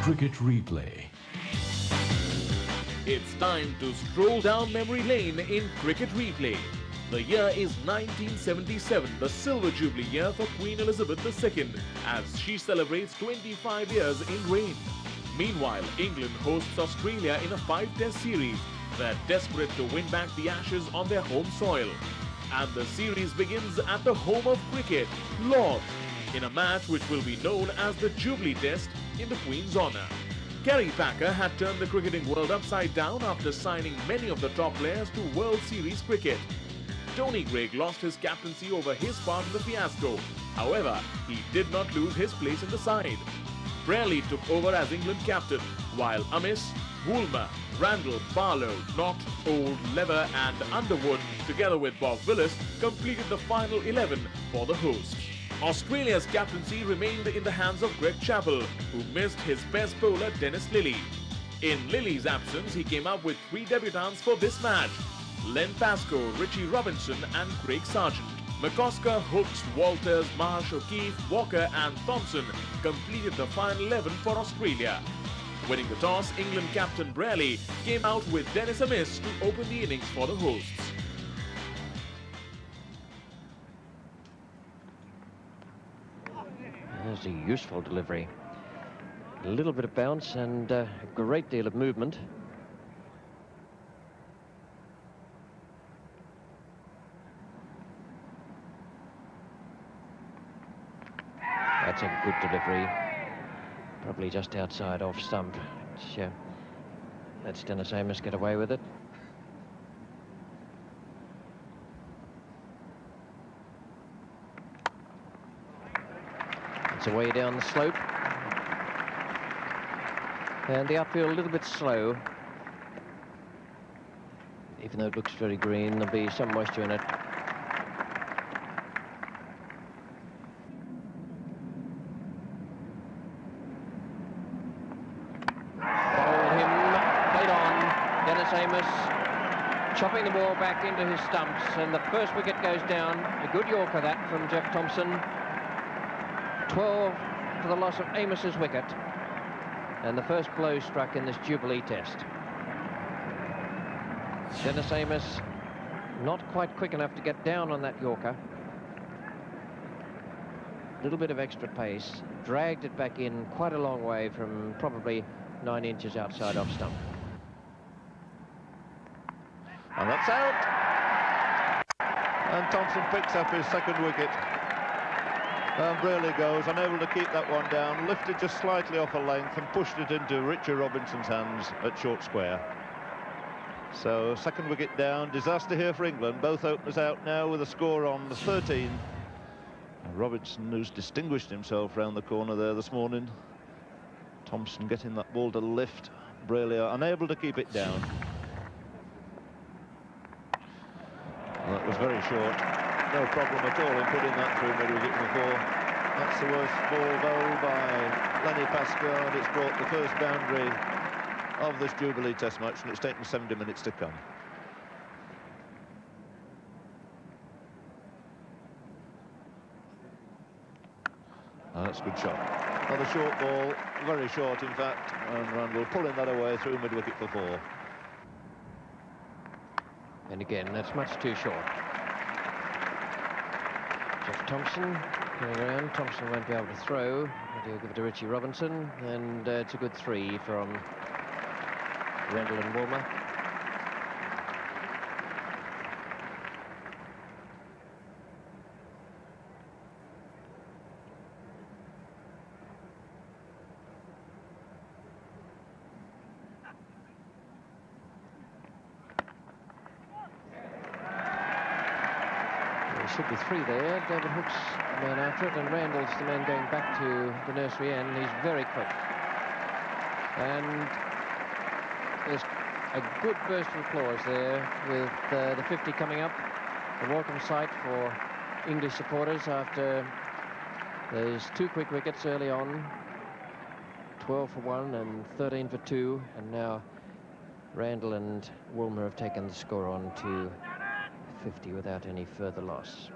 Cricket Replay. It's time to stroll down memory lane in Cricket Replay. The year is 1977, the Silver Jubilee year for Queen Elizabeth II, as she celebrates 25 years in reign. Meanwhile, England hosts Australia in a 5-test series. They're desperate to win back the Ashes on their home soil. And the series begins at the home of cricket, Lord's, in a match which will be known as the Jubilee Test in the Queen's honour. Kerry Packer had turned the cricketing world upside down after signing many of the top players to World Series cricket. Tony Greig lost his captaincy over his part in the fiasco. However, he did not lose his place in the side. Brearley took over as England captain, while Amis, Woolmer, Randall, Barlow, Knott, Old, Lever and Underwood, together with Bob Willis, completed the final 11 for the hosts. Australia's captaincy remained in the hands of Greg Chappell, who missed his best bowler Dennis Lillee. In Lillee's absence, he came up with 3 debutants for this match: Len Pascoe, Richie Robinson and Craig Sargent. McCosker, Hooks, Walters, Marsh, O'Keefe, Walker and Thompson completed the final 11 for Australia. Winning the toss, England captain Brearley came out with Dennis Amiss to open the innings for the hosts. There's a useful delivery. A little bit of bounce and a great deal of movement. That's a good delivery. Probably just outside off stump. Let's Dennis Amiss get away with it. It's away down the slope. And the upfield a little bit slow. Even though it looks very green, there'll be some moisture in it. Followed him, played on. Dennis Amiss chopping the ball back into his stumps, and the first wicket goes down. A good Yorker that from Jeff Thompson. 12 for the loss of Amis's wicket, and the first blow struck in this Jubilee Test. Dennis Amiss not quite quick enough to get down on that Yorker. A little bit of extra pace, dragged it back in quite a long way from probably 9 inches outside off stump. And that's out. And Thompson picks up his second wicket. And Brearley goes, unable to keep that one down, lifted just slightly off a length and pushed it into Richie Robinson's hands at short square. So second wicket down, disaster here for England. Both openers out now with a score on 13. And Robinson, who's distinguished himself round the corner there this morning. Thompson getting that ball to lift. Brearley unable to keep it down. And that was very short. No problem at all in putting that through mid-wicket before. That's the worst ball bowled by Lenny Pascoe, and it's brought the first boundary of this Jubilee Test match, and it's taken 70 minutes to come. Oh, that's a good shot. Another short ball, very short in fact, and Randall pulling that away through mid-wicket for 4. And again, that's much too short. Jeff Thompson going around. Thompson won't be able to throw, but he'll give it to Richie Robinson, and it's a good 3 from Randall and Woolmer. Should be 3 there. David Hook's the man after it, and Randall's the man going back to the nursery end. He's very quick. And there's a good burst of applause there with the 50 coming up. A welcome sight for English supporters after those 2 quick wickets early on. 12 for 1 and 13 for 2. And now Randall and Woolmer have taken the score on to 50 without any further loss.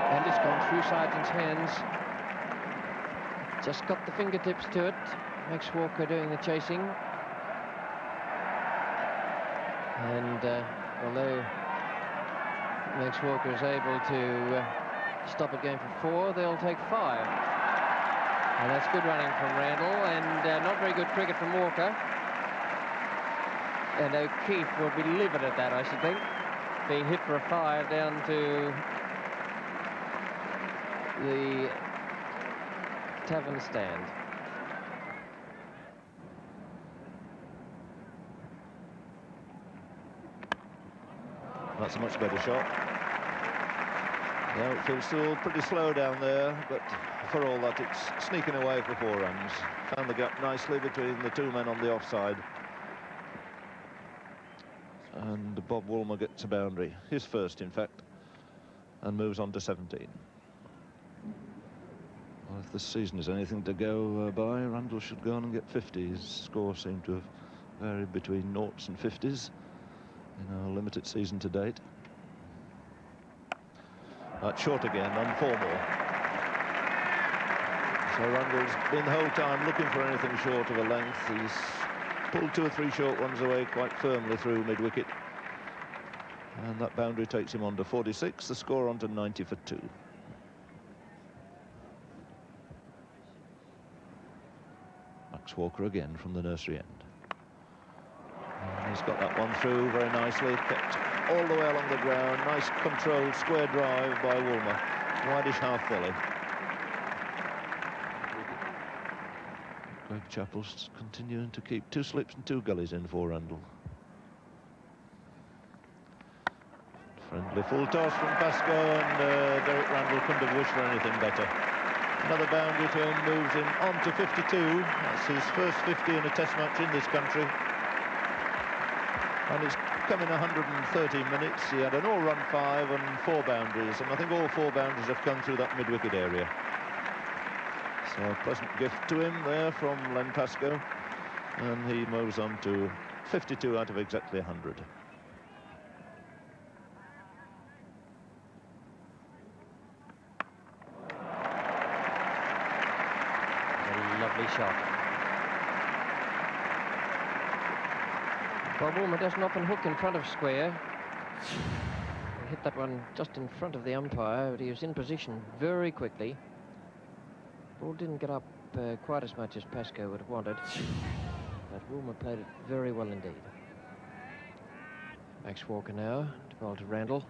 And it's gone through Sargent's hands. Just got the fingertips to it. Max Walker doing the chasing. And although Max Walker is able to stop it going for 4, they'll take 5. And that's good running from Randall, and not very good cricket from Walker. And O'Keefe will be livid at that, I should think. Being hit for a 5 down to the tavern stand. That's a much better shot. The outfield's still pretty slow down there, but for all that, it's sneaking away for 4 runs. Found the gap nicely between the 2 men on the offside. And Bob Woolmer gets a boundary, his first in fact, and moves on to 17. Well, if this season is anything to go by, Randall should go on and get 50. His score seemed to have varied between noughts and 50s in our limited season to date. That's short again on 4 more. So Randall's been the whole time looking for anything short of a length. He's pulled 2 or 3 short ones away quite firmly through mid-wicket. And that boundary takes him on to 46, the score on to 90 for 2. Max Walker again from the nursery end. And he's got that one through very nicely, kept all the way along the ground. Nice controlled square drive by Woolmer. Wideish half volley. Greg Chappell's continuing to keep 2 slips and 2 gullies in for Randall. Friendly full toss from Pascoe, and Derek Randall couldn't have wished for anything better. Another boundary to him moves him on to 52. That's his first 50 in a test match in this country. And it's come in 130 minutes. He had an all-run 5 and 4 boundaries, and I think all 4 boundaries have come through that mid-wicket area. So a pleasant gift to him there from Len Pascoe, and he moves on to 52 out of exactly 100. A lovely shot. Well, Woolmer doesn't often hook in front of square. He hit that one just in front of the umpire, but he was in position very quickly. Ball didn't get up quite as much as Pascoe would have wanted, but Woolmer played it very well indeed. Max Walker now to bowl to Randall.